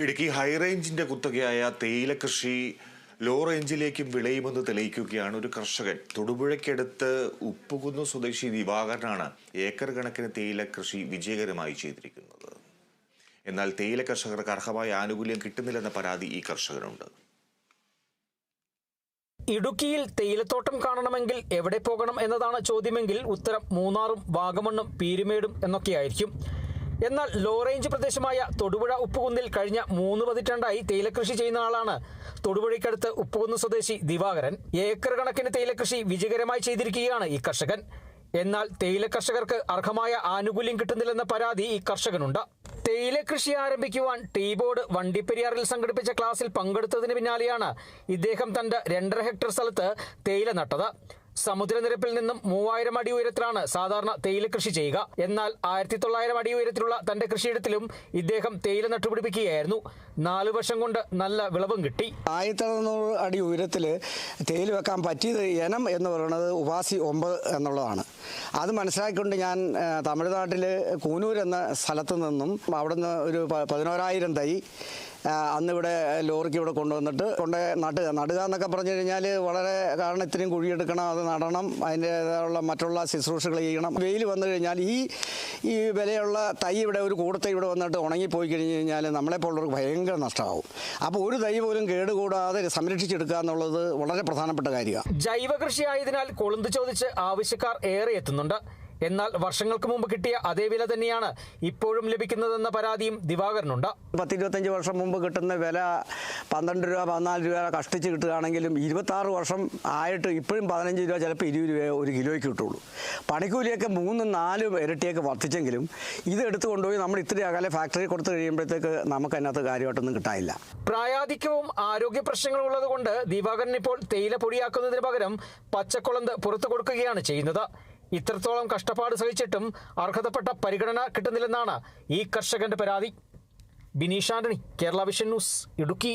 ഇടുക്കി ഹൈറേഞ്ചിന്റെ കുത്തകയായ തേയില കൃഷി ലോ റേഞ്ചിലേക്കും വിളയുമെന്ന് തെളിയിക്കുകയാണ് ഒരു കർഷകൻ. തൊടുപുഴയ്ക്കടുത്ത് ഉപ്പുകുന്ന് സ്വദേശി ദിവാകരനാണ് ഏക്കർ കണക്കിന് തേയില കൃഷി വിജയകരമായി ചെയ്തിരിക്കുന്നത്. എന്നാൽ തേയില കർഷകർക്ക് അർഹമായ ആനുകൂല്യം കിട്ടുന്നില്ലെന്ന പരാതി ഈ കർഷകനുണ്ട്. ഇടുക്കിയിൽ തേയിലത്തോട്ടം കാണണമെങ്കിൽ എവിടെ പോകണം എന്നതാണ് ചോദ്യമെങ്കിൽ ഉത്തരം മൂന്നാറും വാഗമണ്ണും പീരുമേടും എന്നൊക്കെയായിരിക്കും. എന്നാൽ ലോ റേഞ്ച് പ്രദേശമായ തൊടുപുഴ ഉപ്പുകുന്നിൽ കഴിഞ്ഞ 3 പതിറ്റാണ്ടായി തേയിലക്കൃഷി ചെയ്യുന്ന ആളാണ് തൊടുപുഴയ്ക്കടുത്ത് ഉപ്പുകുന്ന് സ്വദേശി ദിവാകരൻ. ഏക്കർ കണക്കിന് തേയിലക്കൃഷി വിജയകരമായി ചെയ്തിരിക്കുകയാണ് ഈ കർഷകൻ. എന്നാൽ തേയില കർഷകർക്ക് അർഹമായ ആനുകൂല്യം കിട്ടുന്നില്ലെന്ന പരാതി ഈ കർഷകനുണ്ട്. തേയില കൃഷി ആരംഭിക്കുവാൻ ടീ ബോർഡ് വണ്ടിപ്പെരിയാറിൽ സംഘടിപ്പിച്ച ക്ലാസിൽ പങ്കെടുത്തതിന് പിന്നാലെയാണ് ഇദ്ദേഹം തന്റെ 2.5 ഹെക്ടർ സ്ഥലത്ത് തേയില നട്ടത്. സമുദ്രനിരപ്പിൽ നിന്നും 3000 അടി ഉയരത്തിലാണ് സാധാരണ തേയില കൃഷി ചെയ്യുക. എന്നാൽ 1900 അടി ഉയരത്തിലുള്ള തന്റെ കൃഷിയിടത്തിലും ഇദ്ദേഹം തേയില നട്ടുപിടിപ്പിക്കുകയായിരുന്നു. 4 വർഷം കൊണ്ട് നല്ല വിളവും കിട്ടി. 1900 അടി ഉയരത്തിൽ തേയില വെക്കാൻ പറ്റിയത് ഇനം എന്ന് പറയുന്നത് ഉപാസി 9 എന്നുള്ളതാണ്. അത് മനസ്സിലാക്കിക്കൊണ്ട് ഞാൻ തമിഴ്നാട്ടിൽ കൂനൂർ എന്ന സ്ഥലത്ത് നിന്നും അവിടുന്ന് ഒരു 11,000 തൈ അന്നിവിടെ ലോറിക്ക് ഇവിടെ കൊണ്ടുവന്നിട്ട് നടുക എന്നൊക്കെ പറഞ്ഞു കഴിഞ്ഞാൽ വളരെ കാരണം ഇത്രയും കുഴിയെടുക്കണം, അത് നടണം, അതിൻ്റേതായുള്ള മറ്റുള്ള ശുശ്രൂഷകൾ ചെയ്യണം. വെയിൽ വന്നു കഴിഞ്ഞാൽ ഈ വിലയുള്ള തൈ ഇവിടെ ഒരു കൂടത്തൈ ഇവിടെ വന്നിട്ട് ഉണങ്ങിപ്പോയി കഴിഞ്ഞ് കഴിഞ്ഞാൽ നമ്മളെപ്പോലുള്ളവർക്ക് ഭയങ്കര നഷ്ടമാവും. അപ്പോൾ ഒരു തൈ പോലും കേടുകൂടാതെ സംരക്ഷിച്ചെടുക്കുക എന്നുള്ളത് വളരെ പ്രധാനപ്പെട്ട കാര്യമാണ്. ജൈവ കൃഷി ആയതിനാൽ കൊളുന്ത് ചോദിച്ച് ആവശ്യക്കാർ ഏറെ എത്തുന്നുണ്ട്. എന്നാൽ വർഷങ്ങൾക്ക് മുമ്പ് കിട്ടിയ അതേ വില തന്നെയാണ് ഇപ്പോഴും ലഭിക്കുന്നതെന്ന പരാതിയും ദിവാകരനുണ്ട്. 10-25 വർഷം മുമ്പ് കിട്ടുന്ന വില 12 രൂപ 14 രൂപ കഷ്ടിച്ച് കിട്ടുകയാണെങ്കിലും 26 വർഷം ആയിട്ട് ഇപ്പോഴും 15 രൂപ ചിലപ്പോൾ 20 രൂപ ഒരു കിലോയ്ക്ക് കിട്ടുള്ളൂ. പണിക്കൂലിയൊക്കെ 3-4 ഇരട്ടിയൊക്കെ വർദ്ധിച്ചെങ്കിലും ഇത് എടുത്തു കൊണ്ടുപോയി നമ്മൾ ഇത്തിരി അകലെ ഫാക്ടറി കൊടുത്തു കഴിയുമ്പോഴത്തേക്ക് നമുക്ക് അതിനകത്ത് കാര്യമായിട്ടൊന്നും കിട്ടാനില്ല. പ്രായാധിക്യവും ആരോഗ്യ പ്രശ്നങ്ങളും ഉള്ളത് കൊണ്ട് ദിവാകരൻ ഇപ്പോൾ തേയില പൊടിയാക്കുന്നതിന് പകരം പച്ചക്കൊളന്ത് പുറത്തു കൊടുക്കുകയാണ് ചെയ്യുന്നത്. ഇത്രത്തോളം കഷ്ടപ്പാട് സഹിച്ചിട്ടും അർഹതപ്പെട്ട പരിഗണന കിട്ടുന്നില്ലെന്നാണ് ഈ കർഷകന്റെ പരാതി. Bineesh Antony, Kerala vision news, Idukki.